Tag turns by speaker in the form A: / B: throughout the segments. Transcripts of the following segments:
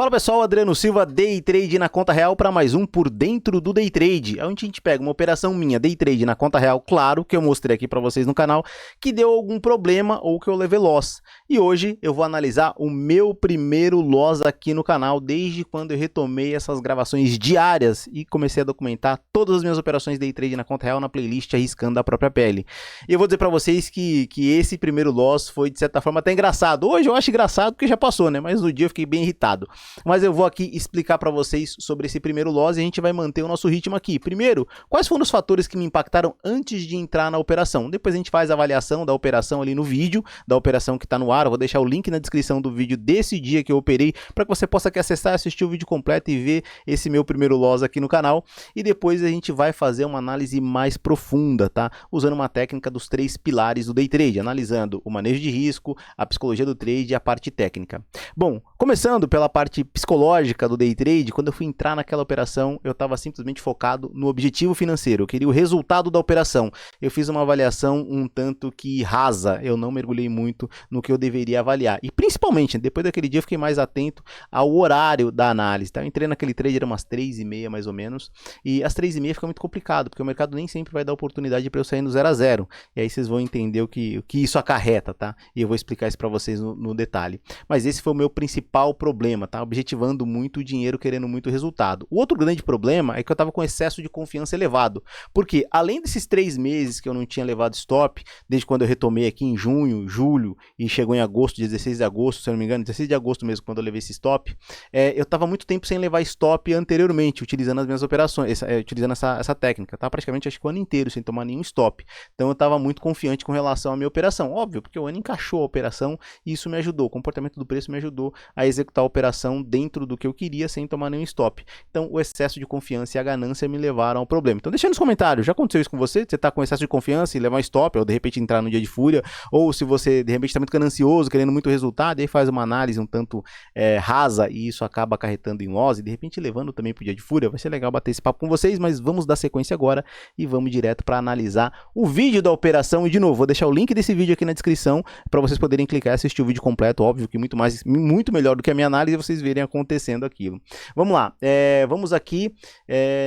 A: Fala pessoal, Adriano Silva, Day Trade na conta real para mais um Por Dentro do Day Trade, onde a gente pega uma operação minha, Day Trade na conta real, claro, que eu mostrei aqui para vocês no canal, que deu algum problema ou que eu levei loss. E hoje eu vou analisar o meu primeiro loss aqui no canal, desde quando eu retomei essas gravações diárias e comecei a documentar todas as minhas operações Day Trade na conta real na playlist Arriscando a Própria Pele. E eu vou dizer para vocês que esse primeiro loss foi de certa forma até engraçado. Hoje eu acho engraçado porque já passou, né? Mas no dia eu fiquei bem irritado. Mas eu vou aqui explicar para vocês sobre esse primeiro loss e a gente vai manter o nosso ritmo aqui. Primeiro, quais foram os fatores que me impactaram antes de entrar na operação? Depois a gente faz a avaliação da operação ali no vídeo, da operação que está no ar. Eu vou deixar o link na descrição do vídeo desse dia que eu operei, para que você possa aqui acessar, assistir o vídeo completo e ver esse meu primeiro loss aqui no canal. E depois a gente vai fazer uma análise mais profunda, tá? Usando uma técnica dos 3 pilares do Day Trade, analisando o manejo de risco, a psicologia do trade e a parte técnica. Bom, começando pela parte psicológica do Day Trade, quando eu fui entrar naquela operação, eu estava simplesmente focado no objetivo financeiro, eu queria o resultado da operação. Eu fiz uma avaliação um tanto que rasa, eu não mergulhei muito no que eu deveria avaliar. E principalmente, depois daquele dia eu fiquei mais atento ao horário da análise, tá? Eu entrei naquele trade, era umas 3h30 mais ou menos, e às 3h30 fica muito complicado, porque o mercado nem sempre vai dar oportunidade para eu sair no 0 a 0. E aí vocês vão entender o que isso acarreta, tá? E eu vou explicar isso para vocês no detalhe. Mas esse foi o meu principal problema, tá? Objetivando muito dinheiro, querendo muito resultado. O outro grande problema é que eu estava com excesso de confiança elevado, porque além desses 3 meses que eu não tinha levado stop, desde quando eu retomei aqui em junho, julho, e chegou em agosto, 16 de agosto, se eu não me engano, 16 de agosto mesmo, quando eu levei esse stop, eu estava muito tempo sem levar stop anteriormente, utilizando as minhas operações, utilizando essa técnica, tá? Praticamente acho que o ano inteiro sem tomar nenhum stop. Então eu estava muito confiante com relação à minha operação, óbvio, porque o ano encaixou a operação e isso me ajudou, o comportamento do preço me ajudou a executar a operação dentro do que eu queria sem tomar nenhum stop. Então o excesso de confiança e a ganância me levaram ao problema. Então deixa nos comentários, já aconteceu isso com você? Você está com excesso de confiança e levar um stop, ou de repente entrar no dia de fúria, ou se você de repente está muito ganancioso, querendo muito resultado, e aí faz uma análise um tanto rasa e isso acaba acarretando em loss e de repente levando também para o dia de fúria. Vai ser legal bater esse papo com vocês, mas vamos dar sequência agora e vamos direto para analisar o vídeo da operação. E de novo, vou deixar o link desse vídeo aqui na descrição para vocês poderem clicar e assistir o vídeo completo, óbvio que muito melhor do que a minha análise, vocês verem acontecendo aquilo. Vamos lá, vamos aqui,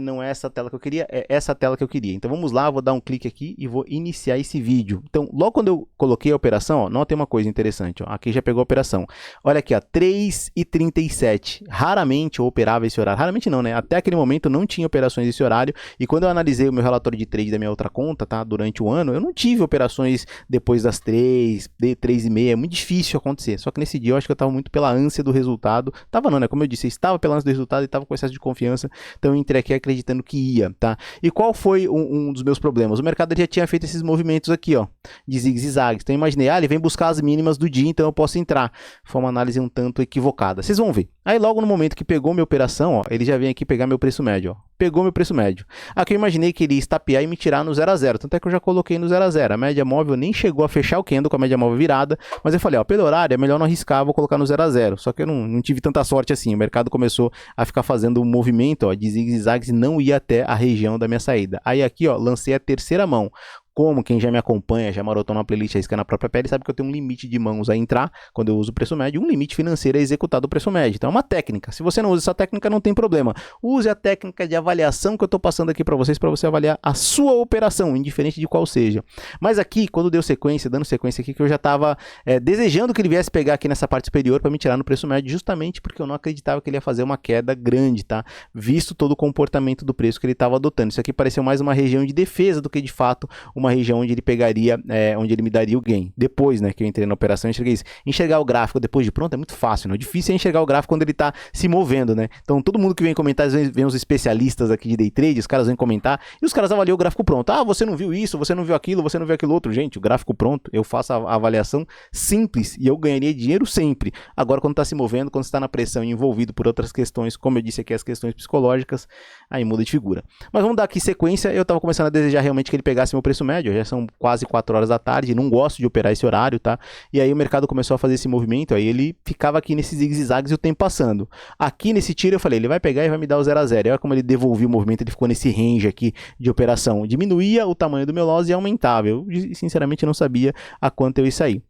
A: não é essa tela que eu queria, é essa tela que eu queria. Então vamos lá, vou dar um clique aqui e vou iniciar esse vídeo. Então logo quando eu coloquei a operação, ó, notem uma coisa interessante, ó, aqui já pegou a operação. Olha aqui, ó, 3h37, raramente eu operava esse horário, raramente não, né? Até aquele momento não tinha operações nesse horário e quando eu analisei o meu relatório de trade da minha outra conta, tá? Durante o ano, eu não tive operações depois das 3h30, é muito difícil acontecer. Só que nesse dia eu acho que eu estava muito pela ânsia do resultado. Tava não, né? Como eu disse, eu estava pela ânsia do resultado e estava com excesso de confiança. Então eu entrei aqui acreditando que ia, tá? E qual foi um dos meus problemas? O mercado já tinha feito esses movimentos aqui, ó, de zigue-zague. Então eu imaginei, ele vem buscar as mínimas do dia, então eu posso entrar. Foi uma análise um tanto equivocada. Vocês vão ver. Aí logo no momento que pegou minha operação, ó, ele já vem aqui pegar meu preço médio, ó. Pegou meu preço médio. Aqui eu imaginei que ele ia estapear e me tirar no 0 a 0. Tanto é que eu já coloquei no 0 a 0. A média móvel nem chegou a fechar o candle com a média móvel virada, mas eu falei, ó, pelo horário é melhor não arriscar, vou colocar no 0 a 0. Só que eu não tive tanta sorte assim. O mercado começou a ficar fazendo um movimento, ó, de zigue-zagues e não ia até a região da minha saída. Aí aqui, ó, lancei a terceira mão. Como quem já me acompanha, já marotou na playlist Arriscando a Própria Pele, sabe que eu tenho um limite de mãos a entrar quando eu uso o preço médio, um limite financeiro a executar do preço médio. Então é uma técnica. Se você não usa essa técnica, não tem problema. Use a técnica de avaliação que eu estou passando aqui para vocês, para você avaliar a sua operação, indiferente de qual seja. Mas aqui, quando deu sequência, dando sequência aqui, que eu já estava desejando que ele viesse pegar aqui nessa parte superior para me tirar no preço médio, justamente porque eu não acreditava que ele ia fazer uma queda grande, tá? Visto todo o comportamento do preço que ele estava adotando. Isso aqui pareceu mais uma região de defesa do que de fato uma região onde ele pegaria, onde ele me daria o gain. Depois, né, que eu entrei na operação, eu enxerguei isso. Enxergar o gráfico depois de pronto é muito fácil, né? O difícil é enxergar o gráfico quando ele está se movendo, né? Então todo mundo que vem comentar, vem os especialistas aqui de Day Trade, os caras vêm comentar e os caras avaliam o gráfico pronto. Ah, você não viu isso, você não viu aquilo, você não viu aquilo outro. Gente, o gráfico pronto, eu faço a avaliação simples e eu ganharia dinheiro sempre. Agora, quando está se movendo, quando está na pressão e envolvido por outras questões, como eu disse aqui, as questões psicológicas, aí muda de figura. Mas vamos dar aqui sequência. Eu estava começando a desejar realmente que ele pegasse meu preço médio, já são quase 4 horas da tarde, não gosto de operar esse horário, tá? E aí o mercado começou a fazer esse movimento, aí ele ficava aqui nesses zigue-zagues e o tempo passando. Aqui nesse tiro eu falei, ele vai pegar e vai me dar o 0 a 0. E olha como ele devolveu o movimento, ele ficou nesse range aqui de operação. Diminuía o tamanho do meu loss e aumentava. Eu sinceramente não sabia a quanto eu ia sair.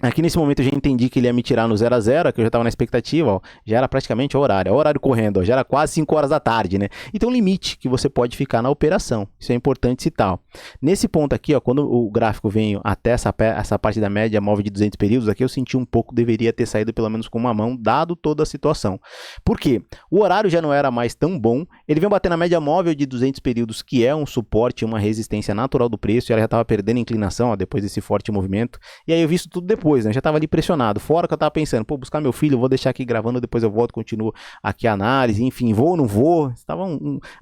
A: Aqui nesse momento eu já entendi que ele ia me tirar no 0 a 0, que eu já estava na expectativa, ó, já era praticamente o horário correndo, ó, já era quase 5 horas da tarde, né? E tem um limite que você pode ficar na operação, isso é importante citar. Ó. Nesse ponto aqui, ó, quando o gráfico veio até essa parte da média móvel de 200 períodos, aqui eu senti um pouco, deveria ter saído pelo menos com uma mão, dado toda a situação. Por quê? O horário já não era mais tão bom, ele veio bater na média móvel de 200 períodos, que é um suporte, uma resistência natural do preço, e ela já estava perdendo inclinação, ó, depois desse forte movimento, e aí eu vi isso tudo depois. Né? Já estava ali pressionado, fora que eu estava pensando, pô, buscar meu filho, vou deixar aqui gravando, depois eu volto, continuo aqui a análise, enfim, vou ou não vou,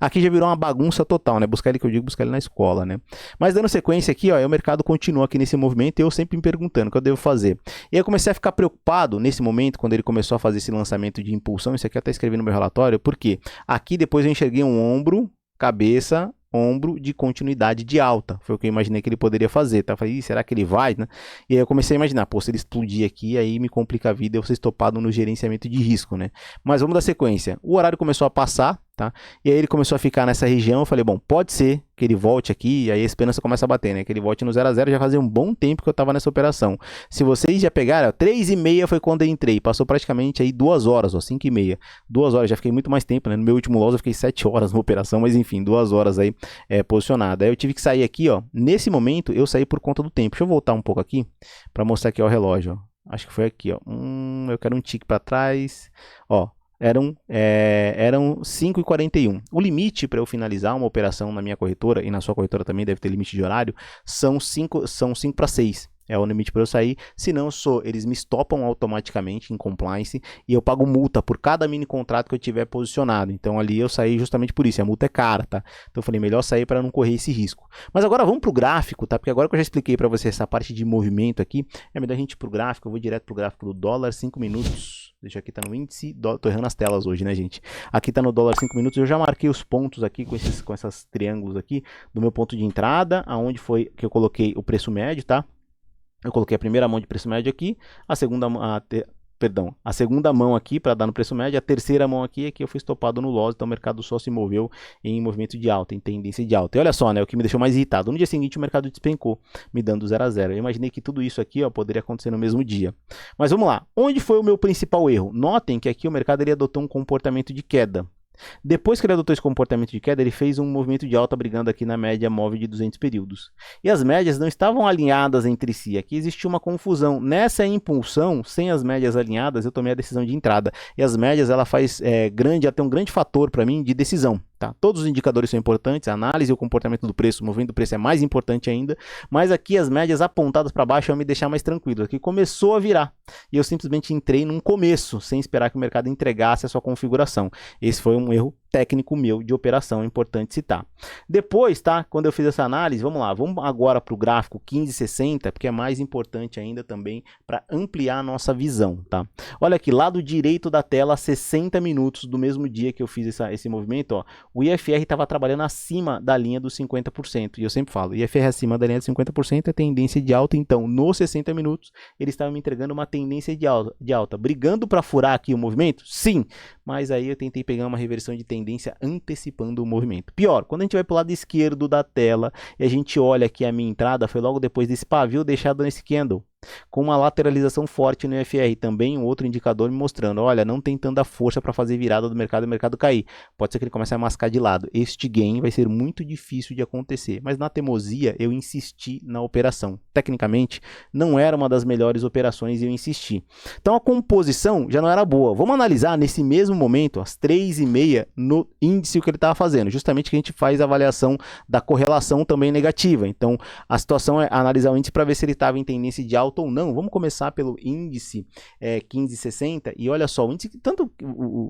A: aqui já virou uma bagunça total, né, buscar ele, que eu digo, buscar ele na escola, né, mas dando sequência aqui, ó, o mercado continua aqui nesse movimento e eu sempre me perguntando o que eu devo fazer, e aí eu comecei a ficar preocupado nesse momento, quando ele começou a fazer esse lançamento de impulsão, isso aqui eu até escrevi no meu relatório, porque aqui depois eu enxerguei um ombro, cabeça, ombro de continuidade de alta. Foi o que eu imaginei que ele poderia fazer. Tá? Eu falei, será que ele vai? Né? E aí eu comecei a imaginar, pô, se ele explodir aqui, aí me complica a vida, eu vou ser estopado no gerenciamento de risco, né? Mas vamos dar sequência. O horário começou a passar, tá? E aí ele começou a ficar nessa região, eu falei, bom, pode ser que ele volte aqui, e aí a esperança começa a bater, né? Que ele volte no 0 a 0, já fazia um bom tempo que eu estava nessa operação. Se vocês já pegaram, ó, 3h30 foi quando eu entrei, passou praticamente aí 2 horas, ó, 5h30. 2 horas, já fiquei muito mais tempo, né? No meu último loss eu fiquei 7 horas na operação, mas enfim, 2 horas aí posicionado. Aí eu tive que sair aqui, ó, nesse momento eu saí por conta do tempo. Deixa eu voltar um pouco aqui, para mostrar aqui ó, o relógio, ó. Acho que foi aqui, ó. Eu quero um tique para trás, ó. Eram 5h41. O limite para eu finalizar uma operação na minha corretora, e na sua corretora também deve ter limite de horário, são 5 para 6. É o limite para eu sair, senão eles me estopam automaticamente em compliance e eu pago multa por cada mini contrato que eu tiver posicionado. Então ali eu saí justamente por isso, a multa é cara, tá? Então eu falei, melhor sair para não correr esse risco. Mas agora vamos para o gráfico, tá? Porque agora que eu já expliquei para você essa parte de movimento aqui, é melhor a gente ir para o gráfico, eu vou direto para o gráfico do dólar, 5 minutos. Deixa aqui, tá no índice, tô errando as telas hoje, né, gente? Aqui tá no dólar 5 minutos, eu já marquei os pontos aqui com esses triângulos aqui do meu ponto de entrada, aonde foi que eu coloquei o preço médio, tá? Eu coloquei a primeira mão de preço médio aqui, a segunda mão aqui para dar no preço médio, a terceira mão aqui eu fui estopado no loss, então o mercado só se moveu em movimento de alta, em tendência de alta. E olha só, né, o que me deixou mais irritado, no dia seguinte o mercado despencou, me dando 0 a 0. Eu imaginei que tudo isso aqui ó, poderia acontecer no mesmo dia. Mas vamos lá, onde foi o meu principal erro? Notem que aqui o mercado ele adotou um comportamento de queda. Depois que ele adotou esse comportamento de queda, ele fez um movimento de alta brigando aqui na média móvel de 200 períodos. E as médias não estavam alinhadas entre si. Aqui existia uma confusão. Nessa impulsão, sem as médias alinhadas, eu tomei a decisão de entrada. E as médias, ela faz até um grande fator para mim de decisão. Tá? Todos os indicadores são importantes, a análise e o comportamento do preço, o movimento do preço é mais importante ainda, mas aqui as médias apontadas para baixo vão me deixar mais tranquilo. Aqui começou a virar e eu simplesmente entrei num começo, sem esperar que o mercado entregasse a sua configuração. Esse foi um erro técnico meu de operação, é importante citar. Depois, tá? Quando eu fiz essa análise, vamos agora para o gráfico 1560, porque é mais importante ainda também para ampliar a nossa visão, tá? Olha aqui, lado direito da tela, 60 minutos do mesmo dia que eu fiz esse movimento, ó, o IFR estava trabalhando acima da linha dos 50%, e eu sempre falo, IFR acima da linha de 50% é tendência de alta, então nos 60 minutos ele estava me entregando uma tendência de alta, brigando para furar aqui o movimento? Sim, mas aí eu tentei pegar uma reversão de tendência antecipando o movimento. Pior, quando a gente vai para o lado esquerdo da tela e a gente olha aqui a minha entrada, foi logo depois desse pavio deixado nesse candle, com uma lateralização forte no IFR, também um outro indicador me mostrando, olha, não tem tanta força para fazer virada do mercado e o mercado cair, pode ser que ele comece a mascar de lado, este gain vai ser muito difícil de acontecer, mas na teimosia eu insisti na operação, tecnicamente não era uma das melhores operações e eu insisti, então a composição já não era boa, vamos analisar nesse mesmo momento, às 3h30 no índice o que ele estava fazendo, justamente que a gente faz a avaliação da correlação também negativa, então a situação é analisar o índice para ver se ele estava em tendência de alta ou não. Vamos começar pelo índice 1560 e olha só, o índice, tanto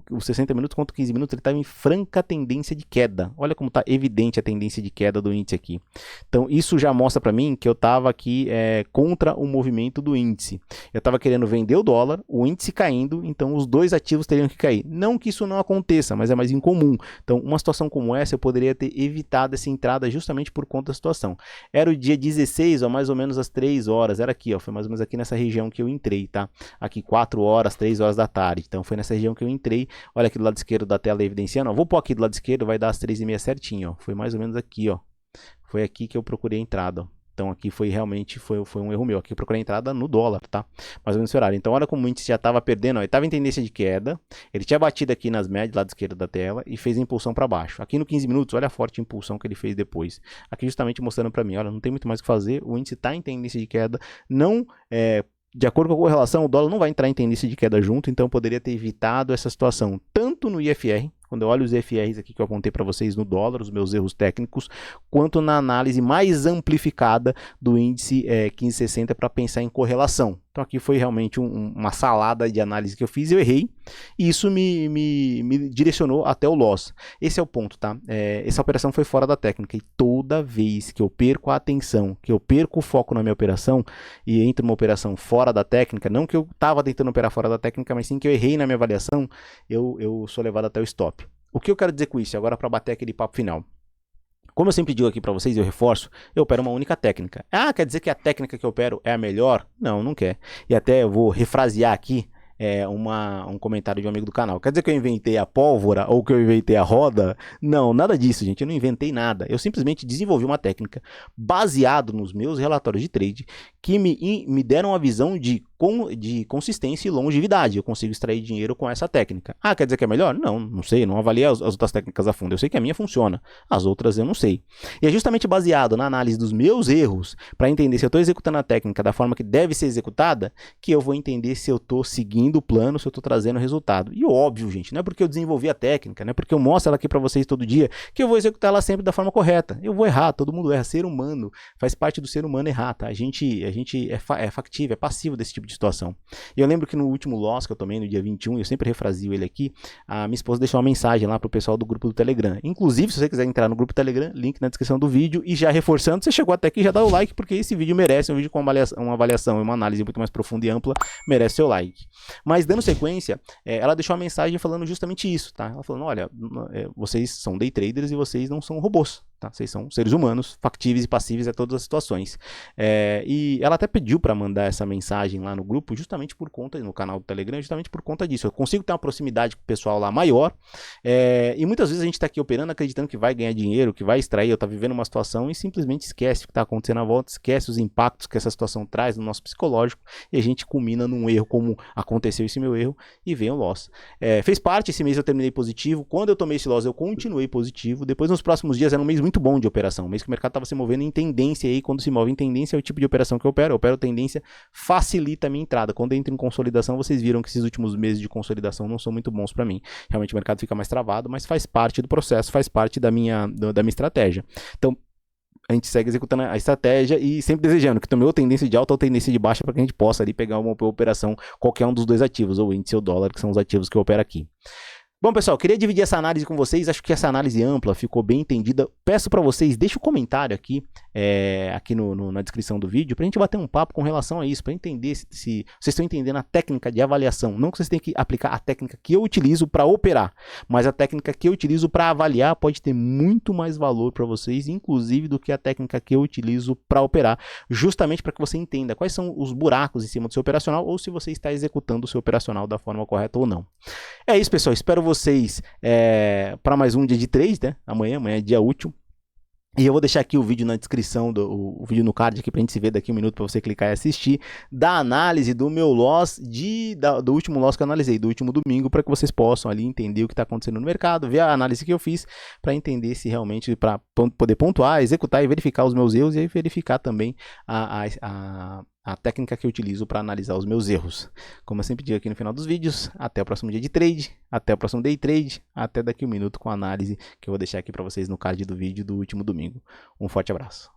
A: os 60 minutos quanto 15 minutos, ele estava em franca tendência de queda. Olha como está evidente a tendência de queda do índice aqui. Então isso já mostra para mim que eu estava aqui contra o movimento do índice. Eu estava querendo vender o dólar, o índice caindo, então os dois ativos teriam que cair. Não que isso não aconteça, mas é mais incomum. Então uma situação como essa eu poderia ter evitado essa entrada justamente por conta da situação. Era o dia 16, ó, mais ou menos às 3 horas, era aqui, ó, foi mais ou menos aqui nessa região que eu entrei, tá? Aqui 4 horas, 3 horas da tarde, então foi nessa região que eu entrei, olha aqui do lado esquerdo da tela evidenciando, ó, vou pôr aqui do lado esquerdo, vai dar às 3h30 certinho, ó, foi mais ou menos aqui, ó, foi aqui que eu procurei a entrada, ó. Então aqui foi realmente foi um erro meu. Aqui eu procurei a entrada no dólar, tá? Mais ou menos esse horário. Então olha como o índice já estava perdendo, ó, ele estava em tendência de queda, ele tinha batido aqui nas médias, lado esquerdo da tela, e fez a impulsão para baixo. Aqui no 15 minutos, olha a forte impulsão que ele fez depois. Aqui justamente mostrando para mim, olha, não tem muito mais o que fazer, o índice está em tendência de queda, não de acordo com a correlação, o dólar não vai entrar em tendência de queda junto, então eu poderia ter evitado essa situação, tanto no IFR, quando eu olho os IFRs aqui que eu apontei para vocês no dólar, os meus erros técnicos, quanto na análise mais amplificada do índice 1560 para pensar em correlação. Então aqui foi realmente uma salada de análise que eu fiz, eu errei, e isso me direcionou até o loss. Esse é o ponto, tá? Essa operação foi fora da técnica, e toda vez que eu perco a atenção, que eu perco o foco na minha operação, e entro numa operação fora da técnica, não que eu estava tentando operar fora da técnica, mas sim que eu errei na minha avaliação, eu sou levado até o stop. O que eu quero dizer com isso? Agora para bater aquele papo final. Como eu sempre digo aqui para vocês, eu reforço, eu opero uma única técnica. Ah, quer dizer que a técnica que eu opero é a melhor? Não, não quer. E até eu vou refrasear aqui um comentário de um amigo do canal. Quer dizer que eu inventei a pólvora ou que eu inventei a roda? Não, nada disso, gente. Eu não inventei nada. Eu simplesmente desenvolvi uma técnica baseado nos meus relatórios de trade que me deram uma visão de consistência e longevidade. Eu consigo extrair dinheiro com essa técnica. Ah, quer dizer que é melhor? Não, não sei. Não avaliei as outras técnicas a fundo. Eu sei que a minha funciona. As outras eu não sei. E é justamente baseado na análise dos meus erros para entender se eu estou executando a técnica da forma que deve ser executada que eu vou entender se eu estou seguindo o plano, se eu estou trazendo resultado. E óbvio, gente, não é porque eu desenvolvi a técnica, não é porque eu mostro ela aqui para vocês todo dia que eu vou executar ela sempre da forma correta. Eu vou errar, todo mundo erra, ser humano, faz parte do ser humano errar, tá? A gente é factível, é passivo desse tipo de situação. E eu lembro que no último loss que eu tomei no dia 21, eu sempre refrasio ele aqui, a minha esposa deixou uma mensagem lá pro pessoal do grupo do Telegram. Inclusive, se você quiser entrar no grupo do Telegram, link na descrição do vídeo, e já reforçando, você chegou até aqui, já dá o like, porque esse vídeo merece um vídeo com uma avaliação e uma análise muito mais profunda e ampla, merece seu like. Mas dando sequência, ela deixou uma mensagem falando justamente isso, tá? Ela falando, olha, vocês são day traders e vocês não são robôs, tá? Vocês são seres humanos, factíveis e passíveis a todas as situações. E ela até pediu para mandar essa mensagem lá no grupo, justamente por conta, no canal do Telegram, justamente por conta disso. Eu consigo ter uma proximidade com o pessoal lá maior, e muitas vezes a gente está aqui operando acreditando que vai ganhar dinheiro, que vai extrair, ou está vivendo uma situação e simplesmente esquece o que está acontecendo à volta, esquece os impactos que essa situação traz no nosso psicológico, e a gente culmina num erro como aconteceu esse meu erro, e vem o loss. Fez parte, esse mês eu terminei positivo, quando eu tomei esse loss eu continuei positivo, depois nos próximos dias era um mês muito bom de operação, um mês que o mercado estava se movendo em tendência, e aí quando se move em tendência é o tipo de operação que eu opero tendência, facilita a minha entrada. Quando eu entro em consolidação, vocês viram que esses últimos meses de consolidação não são muito bons para mim, realmente o mercado fica mais travado, mas faz parte do processo, faz parte da minha estratégia. Então, a gente segue executando a estratégia e sempre desejando que tome ou tendência de alta ou tendência de baixa para que a gente possa ali pegar uma operação, qualquer um dos dois ativos, ou índice ou dólar, que são os ativos que eu opero aqui. Bom, pessoal, queria dividir essa análise com vocês, acho que essa análise ampla ficou bem entendida. Peço para vocês, deixe um comentário aqui, na descrição do vídeo, para a gente bater um papo com relação a isso, para entender se vocês estão entendendo a técnica de avaliação. Não que vocês tenham que aplicar a técnica que eu utilizo para operar, mas a técnica que eu utilizo para avaliar pode ter muito mais valor para vocês, inclusive do que a técnica que eu utilizo para operar, justamente para que você entenda quais são os buracos em cima do seu operacional, ou se você está executando o seu operacional da forma correta ou não. É isso, pessoal, espero vocês para mais um dia de trade, né? Amanhã é dia útil. E eu vou deixar aqui o vídeo na descrição, o vídeo no card aqui pra gente se ver daqui um minuto para você clicar e assistir, da análise do meu loss, do último loss que eu analisei, do último domingo, para que vocês possam ali entender o que está acontecendo no mercado, ver a análise que eu fiz, para entender se realmente, para poder pontuar, executar e verificar os meus erros, e aí verificar também a técnica que eu utilizo para analisar os meus erros. Como eu sempre digo aqui no final dos vídeos, até o próximo dia de trade, até o próximo day trade, até daqui um minuto com a análise que eu vou deixar aqui para vocês no card do vídeo do último domingo. Um forte abraço.